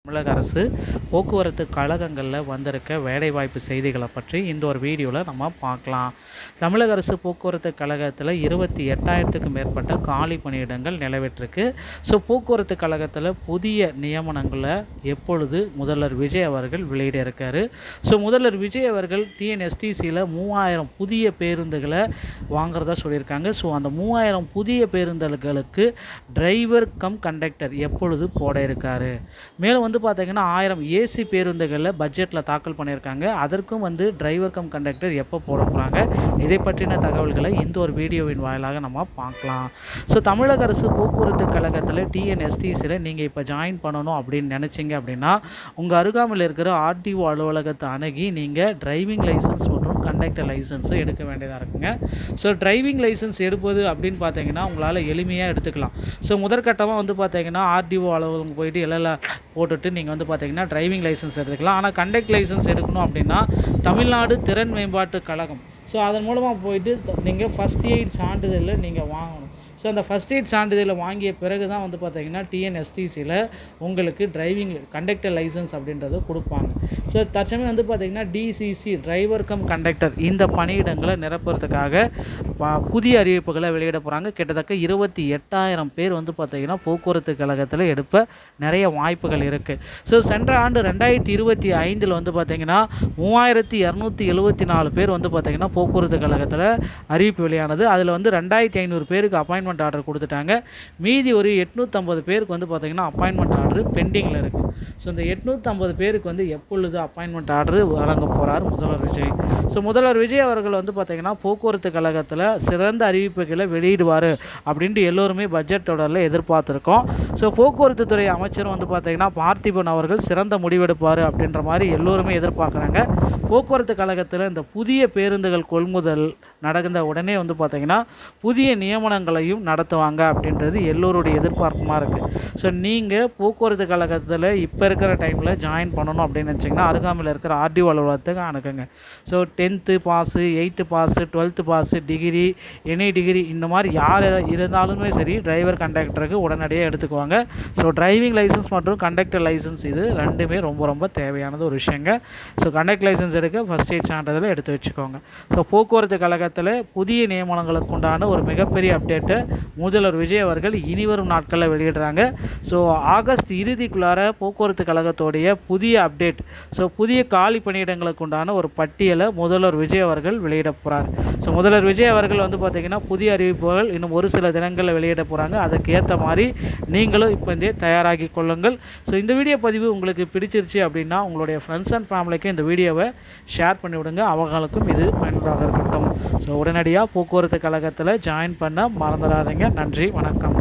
தமிழக அரசு போக்குவரத்து கழகங்களில் வந்திருக்க வேலைவாய்ப்பு செய்திகளை பற்றி இந்த ஒரு வீடியோவில் நம்ம பார்க்கலாம். தமிழக அரசு போக்குவரத்து கழகத்தில் 28,000க்கும் மேற்பட்ட காலி பணியிடங்கள் நிலவிட்டிருக்கு. போக்குவரத்து கழகத்தில் புதிய நியமனங்களை எப்பொழுது முதல்வர் விஜய் அவர்கள் வெளியிட இருக்காரு. முதல்வர் விஜய் அவர்கள் டிஎன்எஸ்டிசியில் 3000 புதிய பேருந்துகளை வாங்குறதா சொல்லியிருக்காங்க. அந்த 3000 புதிய பேருந்துகளுக்கு டிரைவர் கம் கண்டக்டர் எப்பொழுது போட இருக்காரு. மேலும் பார்த்தீங்கன்னா 1000 ஏசி பேருந்துகளில் பட்ஜெட்டில் தாக்கல் பண்ணியிருக்காங்க. அதற்கும் டிரைவர் கம் கண்டக்டர் எப்போ போட போகிறாங்க, இதை பற்றின தகவல்களை இந்த ஒரு வீடியோவின் வாயிலாக நம்ம பார்க்கலாம். தமிழக அரசு போக்குவரத்து கழகத்தில் டிஎன்எஸ்டிசியில் நீங்கள் இப்போ ஜாயின் பண்ணணும் அப்படின்னு நினச்சிங்க அப்படின்னா உங்கள் அருகாமையில் இருக்கிற ஆர்டிஓ அலுவலகத்தை அணுகி நீங்கள் டிரைவிங் லைசன்ஸ் மற்றும் கண்டக்டர் லைசன்ஸை எடுக்க வேண்டியதாக இருக்குங்க. டிரைவிங் லைசன்ஸ் எடுப்பது அப்படின்னு பார்த்தீங்கன்னா உங்களால் எளிமையாக எடுத்துக்கலாம். முதற்கட்டமாக பார்த்தீங்கன்னா ஆர்டிஓ அலுவலகம் போயிட்டு எல்எல்ஆர் போட்டுட்டு நீங்கள் பார்த்தீங்கன்னா டிரைவிங் லைசன்ஸ் எடுத்துக்கலாம். ஆனால் கண்டக்ட் லைசன்ஸ் எடுக்கணும் அப்படின்னா தமிழ்நாடு திறன் மேம்பாட்டு கழகம் அதன் மூலமாக போயிட்டு நீங்கள் ஃபஸ்ட் எய்ட் சான்றிதழில் நீங்கள் வாங்கணும். அந்த ஃபஸ்ட் எய்ட் சான்றிதழை வாங்கிய பிறகு தான் பார்த்தீங்கன்னா டிஎன்எஸ்டிசியில் உங்களுக்கு டிரைவிங் கண்டக்டர் லைசன்ஸ் அப்படின்றத கொடுப்பாங்க. தற்சமயம் பார்த்தீங்கன்னா டிசிசி டிரைவர் கம் கண்டக்டர் இந்த பணியிடங்களை நிரப்புறதுக்காக புதிய அறிவிப்புகளை வெளியிட போகிறாங்க. கிட்டத்தட்ட 28,000 பேர் பார்த்தீங்கன்னா போக்குவரத்து கழகத்தில் எடுப்ப நிறைய வாய்ப்புகள் இருக்குது. சென்ற ஆண்டு 2025 பார்த்தீங்கன்னா 3274 பேர் பார்த்தீங்கன்னா போக்குவரத்து கழகத்தில் அறிவிப்பு வெளியானது. அதில் 2500 பேருக்கு அப்பாயின்மெண்ட் ஆர்டர் கொடுத்துட்டாங்க. மீதி ஒரு 850 பேருக்கு பார்த்தீங்கன்னா அப்பாயின்மெண்ட் ஆர்டர் பெண்டிங்கில் இருக்குது. இந்த 850 பேருக்கு எப்பொழுது அப்பாயின்மெண்ட் ஆர்டர் வழங்க போகிறார் முதல்வர் விஜய். முதல்வர் விஜய் அவர்கள் பார்த்தீங்கன்னா போக்குவரத்து கழகத்தில் சிறந்த அறிவிப்புகளை வெளியிடுவார் அப்படின்ட்டு எல்லோருமே பட்ஜெட் தொடரில் எதிர்பார்த்துருக்கோம். போக்குவரத்து துறை அமைச்சரும் பார்த்தீங்கன்னா பார்த்திபன் அவர்கள் சிறந்த முடிவெடுப்பார் அப்படின்ற மாதிரி எல்லோருமே எதிர்பார்க்குறாங்க. போக்குவரத்து கழகத்தில் இந்த புதிய பேருந்துகள் கொள்முதல் நடந்த உடனே பார்த்தீங்கன்னா புதிய நியமனங்களையும் நடத்துவாங்க அப்படின்றது எல்லோருடைய எதிர்பார்ப்புமாக இருக்குது. நீங்கள் போக்குவரத்து கழகத்தில் இப்போ இருக்கிற டைமில் ஜாயின் பண்ணணும் அப்படின்னு நினச்சிங்கன்னா அருகாமையில் இருக்கிற ஆர்டிஓ அலுவலகத்துக்கு அணுகுங்க. 10th pass, 8th pass, 12th pass, degree, any degree இந்த மாதிரி யார் இருந்தாலுமே சரி டிரைவர் கண்டக்டருக்கு உடனடியாக எடுத்துக்குவாங்க. டிரைவிங் லைசன்ஸ் மற்றும் கண்டக்டர் லைசன்ஸ் இது ரெண்டுமே ரொம்ப ரொம்ப தேவையானது ஒரு விஷயங்க. கண்டக்டர் லைசன்ஸ் எடுக்க ஃபஸ்ட் எய்ட் சான்றிதழை எடுத்து வச்சுக்கோங்க. போக்குவரத்து கழகத்தில் புதிய நியமனங்களுக்கு உண்டான ஒரு மிகப்பெரிய அப்டேட்டை முதல்வர் விஜய் அவர்கள் இனிவரும் நாட்களில் வெளியிடுறாங்க. ஆகஸ்ட் இறுதிக்குள்ளார போக்குவரத்து கழகத்தோடைய புதிய அப்டேட், புதிய காலி பணியிடங்களுக்கு உண்டான ஒரு பட்டியலை முதல்வர் விஜய் அவர்கள் வெளியிட போகிறார். முதல்வர் விஜய் அவர்கள் பார்த்திங்கன்னா புதிய அறிவிப்புகள் இன்னும் ஒரு சில தினங்களில் வெளியிட போகிறாங்க. அதுக்கு ஏற்ற மாதிரி நீங்களும் இப்போ தயாராகி கொள்ளுங்கள். இந்த வீடியோ பதிவு உங்களுக்கு பிடிச்சிருச்சு அப்படின்னா உங்களுடைய ஃப்ரெண்ட்ஸ் அண்ட் ஃபேமிலிக்கு இந்த வீடியோவை ஷேர் பண்ணிவிடுங்க. அவங்களுக்கும் இது பயனுள்ளதாக இருக்கட்டும். உடனடியாக போக்குவரத்து கழகத்தில் ஜாயின் பண்ண மறந்துடாதீங்க. நன்றி, வணக்கம்.